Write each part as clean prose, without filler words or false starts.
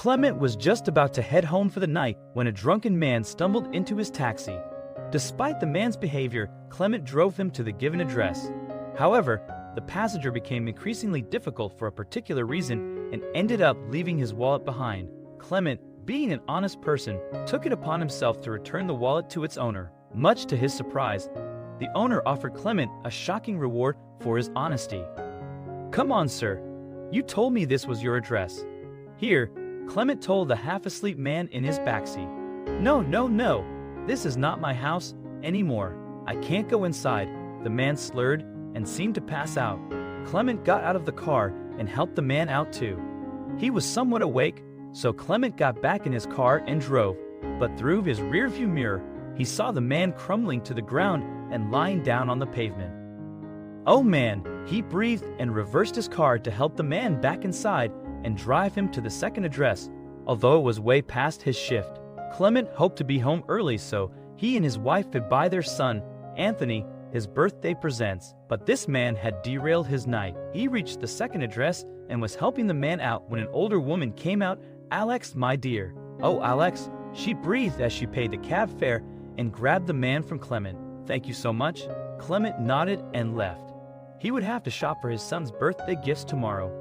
Clement was just about to head home for the night when a drunken man stumbled into his taxi. Despite the man's behavior, Clement drove him to the given address. However, the passenger became increasingly difficult for a particular reason and ended up leaving his wallet behind. Clement, being an honest person, took it upon himself to return the wallet to its owner. Much to his surprise, the owner offered Clement a shocking reward for his honesty. "Come on, sir. You told me this was your address." Here, Clement told the half-asleep man in his backseat. No. This is not my house anymore. I can't go inside." The man slurred and seemed to pass out. Clement got out of the car and helped the man out too. He was somewhat awake, so Clement got back in his car and drove, but through his rearview mirror, he saw the man crumbling to the ground and lying down on the pavement. "Oh man," he breathed and reversed his car to help the man back inside and drive him to the second address, although it was way past his shift. Clement hoped to be home early so he and his wife could buy their son, Anthony, his birthday presents, but this man had derailed his night. He reached the second address and was helping the man out when an older woman came out. "Alex, my dear." "Oh, Alex," she breathed as she paid the cab fare and grabbed the man from Clement. "Thank you so much." Clement nodded and left. He would have to shop for his son's birthday gifts tomorrow.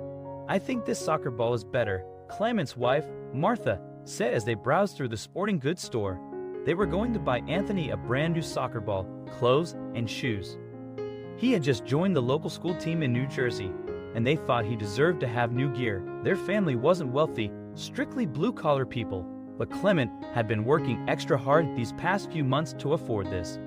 "I think this soccer ball is better," Clement's wife, Martha, said as they browsed through the sporting goods store. They were going to buy Anthony a brand new soccer ball, clothes, and shoes. He had just joined the local school team in New Jersey, and they thought he deserved to have new gear. Their family wasn't wealthy, strictly blue-collar people, but Clement had been working extra hard these past few months to afford this.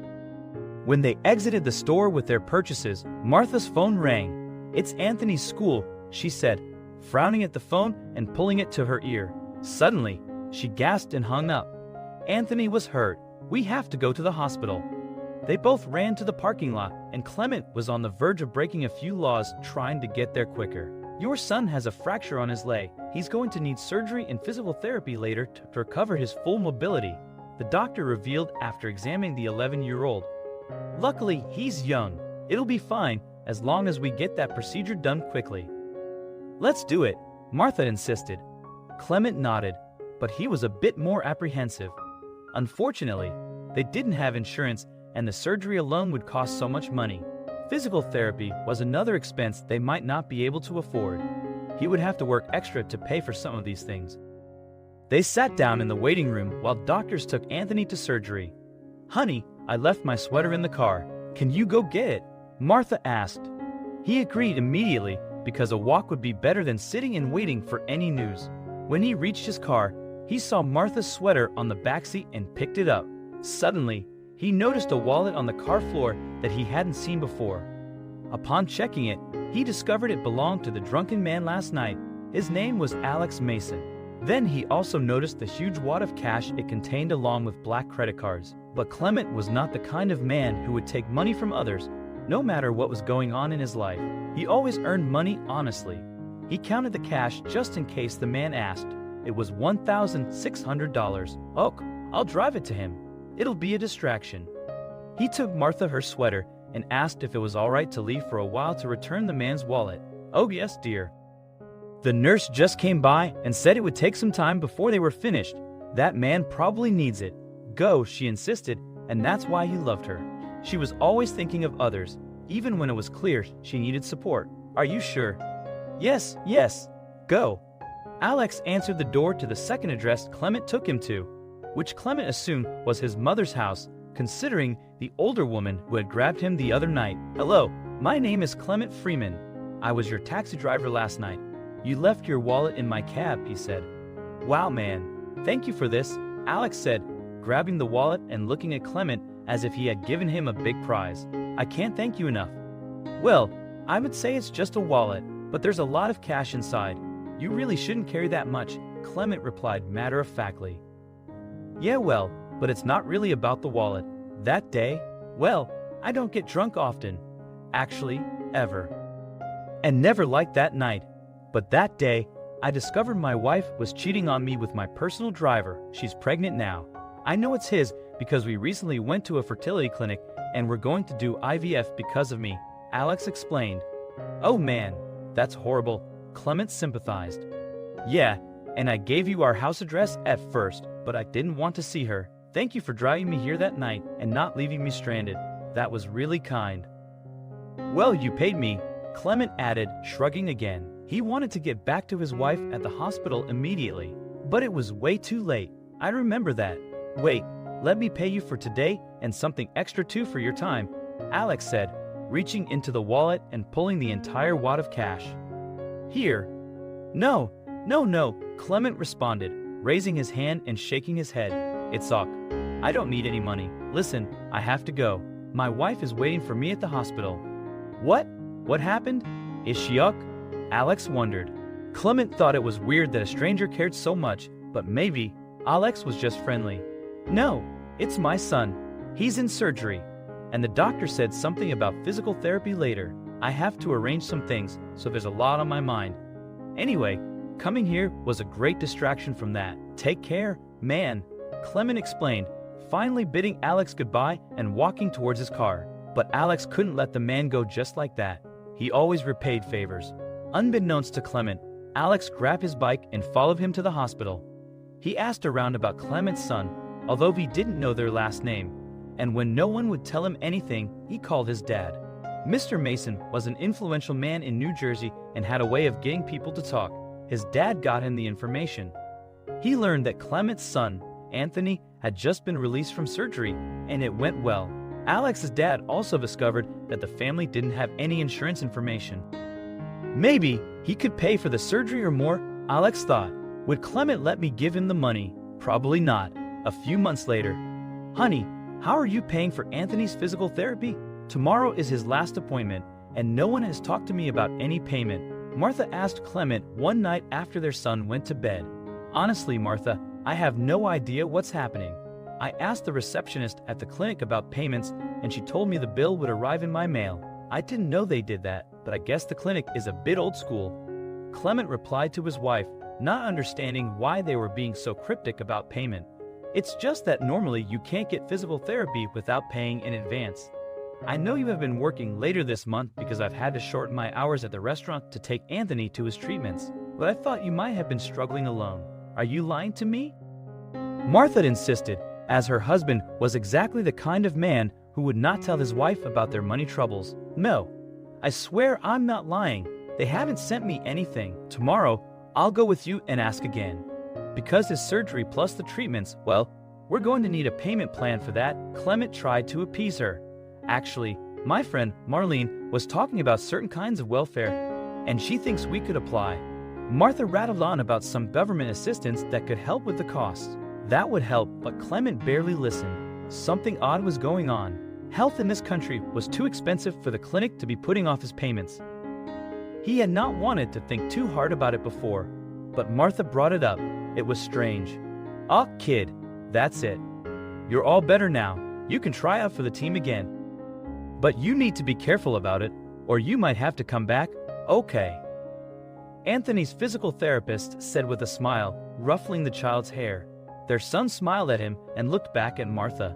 When they exited the store with their purchases, Martha's phone rang. "It's Anthony's school," she said, frowning at the phone and pulling it to her ear. Suddenly, she gasped and hung up. Anthony was hurt. "We have to go to the hospital." They both ran to the parking lot, and Clement was on the verge of breaking a few laws trying to get there quicker. "Your son has a fracture on his leg. He's going to need surgery and physical therapy later to recover his full mobility," the doctor revealed after examining the 11-year-old. "Luckily, he's young. It'll be fine as long as we get that procedure done quickly." "Let's do it," Martha insisted. Clement nodded, but he was a bit more apprehensive. Unfortunately, they didn't have insurance and the surgery alone would cost so much money. Physical therapy was another expense they might not be able to afford. He would have to work extra to pay for some of these things. They sat down in the waiting room while doctors took Anthony to surgery. "Honey, I left my sweater in the car. Can you go get it?" Martha asked. He agreed immediately because a walk would be better than sitting and waiting for any news. When he reached his car, he saw Martha's sweater on the backseat and picked it up. Suddenly, he noticed a wallet on the car floor that he hadn't seen before. Upon checking it, he discovered it belonged to the drunken man last night. His name was Alex Mason. Then he also noticed the huge wad of cash it contained along with black credit cards. But Clement was not the kind of man who would take money from others, no matter what was going on in his life. He always earned money honestly. He counted the cash just in case the man asked. It was $1,600. "Oh, I'll drive it to him. It'll be a distraction." He took Martha her sweater and asked if it was all right to leave for a while to return the man's wallet. "Oh yes, dear. The nurse just came by and said it would take some time before they were finished. That man probably needs it." "Go," she insisted, and that's why he loved her. She was always thinking of others, even when it was clear she needed support. "Are you sure?" Yes, go." Alex answered the door to the second address Clement took him to, which Clement assumed was his mother's house, considering the older woman who had grabbed him the other night. "Hello, my name is Clement Freeman. I was your taxi driver last night. You left your wallet in my cab," he said. "Wow, man. Thank you for this," Alex said, grabbing the wallet and looking at Clement as if he had given him a big prize. "I can't thank you enough." "Well, I would say it's just a wallet, but there's a lot of cash inside. You really shouldn't carry that much," Clement replied matter-of-factly. "Yeah, well, but it's not really about the wallet. That day, well, I don't get drunk often. Actually, ever. And never like that night. But that day, I discovered my wife was cheating on me with my personal driver. She's pregnant now. I know it's his because we recently went to a fertility clinic and we're going to do IVF because of me," Alex explained. "Oh man, that's horrible," Clement sympathized. "Yeah, And I gave you our house address at first, but I didn't want to see her. Thank you for driving me here that night and not leaving me stranded. That was really kind." "Well, you paid me," Clement added, shrugging again. He wanted to get back to his wife at the hospital immediately, but it was way too late. "I remember that. Wait, let me pay you for today and something extra too for your time," Alex said, reaching into the wallet and pulling the entire wad of cash. "Here." "No, no," Clement responded, raising his hand and shaking his head. "It's ok. I don't need any money. Listen, I have to go. My wife is waiting for me at the hospital." "What? What happened? Is she ok?" Alex wondered. Clement thought it was weird that a stranger cared so much, but maybe Alex was just friendly. "No, it's my son. He's in surgery. And the doctor said something about physical therapy later. I have to arrange some things, so there's a lot on my mind. Anyway, coming here was a great distraction from that. Take care, man," Clement explained, finally bidding Alex goodbye and walking towards his car. But Alex couldn't let the man go just like that. He always repaid favors. Unbeknownst to Clement, Alex grabbed his bike and followed him to the hospital. He asked around about Clement's son, although he didn't know their last name, and when no one would tell him anything, he called his dad. Mr. Mason was an influential man in New Jersey and had a way of getting people to talk. His dad got him the information. He learned that Clement's son, Anthony, had just been released from surgery, and it went well. Alex's dad also discovered that the family didn't have any insurance information. Maybe he could pay for the surgery or more, Alex thought. Would Clement let me give him the money? Probably not. A few months later. "Honey, how are you paying for Anthony's physical therapy? Tomorrow is his last appointment, and no one has talked to me about any payment," Martha asked Clement one night after their son went to bed. "Honestly, Martha, I have no idea what's happening. I asked the receptionist at the clinic about payments, and she told me the bill would arrive in my mail. I didn't know they did that, but I guess the clinic is a bit old school," Clement replied to his wife, not understanding why they were being so cryptic about payment. "It's just that normally you can't get physical therapy without paying in advance. I know you have been working later this month because I've had to shorten my hours at the restaurant to take Anthony to his treatments, but I thought you might have been struggling alone. Are you lying to me?" Martha insisted, as her husband was exactly the kind of man who would not tell his wife about their money troubles. "No, I swear I'm not lying. They haven't sent me anything. Tomorrow, I'll go with you and ask again. Because his surgery plus the treatments, well, we're going to need a payment plan for that," Clement tried to appease her. "Actually, my friend Marlene was talking about certain kinds of welfare, and she thinks we could apply." Martha rattled on about some government assistance that could help with the costs. That would help, but Clement barely listened. Something odd was going on. Health in this country was too expensive for the clinic to be putting off his payments. He had not wanted to think too hard about it before, but Martha brought it up. It was strange. "Oh, kid, that's it. You're all better now. You can try out for the team again. But you need to be careful about it, or you might have to come back, okay?" Anthony's physical therapist said with a smile, ruffling the child's hair. Their son smiled at him and looked back at Martha.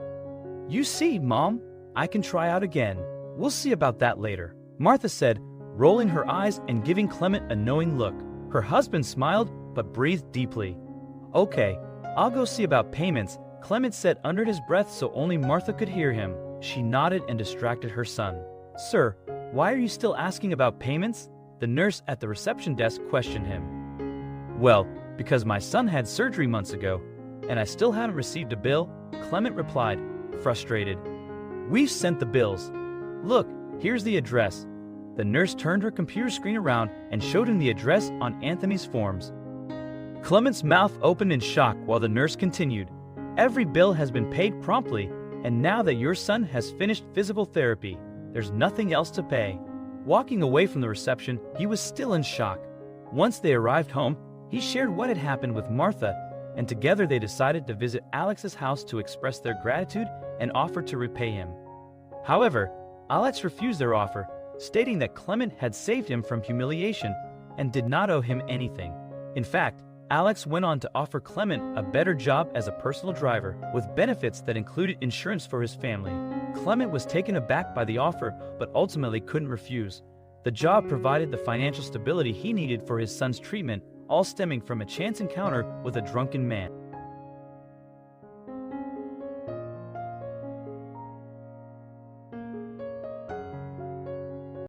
"You see, Mom, I can try out again. We'll see about that later," Martha said, rolling her eyes and giving Clement a knowing look. Her husband smiled but breathed deeply. "Okay, I'll go see about payments," Clement said under his breath so only Martha could hear him. She nodded and distracted her son. "Sir, why are you still asking about payments?" The nurse at the reception desk questioned him. "Well, because my son had surgery months ago, and I still haven't received a bill," Clement replied, frustrated. "We've sent the bills. Look, here's the address." The nurse turned her computer screen around and showed him the address on Anthony's forms. Clement's mouth opened in shock while the nurse continued. "Every bill has been paid promptly, and now that your son has finished physical therapy, there's nothing else to pay." Walking away from the reception, he was still in shock. Once they arrived home, he shared what had happened with Martha, and together they decided to visit Alex's house to express their gratitude and offer to repay him. However, Alex refused their offer, stating that Clement had saved him from humiliation and did not owe him anything. In fact, Alex went on to offer Clement a better job as a personal driver, with benefits that included insurance for his family. Clement was taken aback by the offer, but ultimately couldn't refuse. The job provided the financial stability he needed for his son's treatment, all stemming from a chance encounter with a drunken man.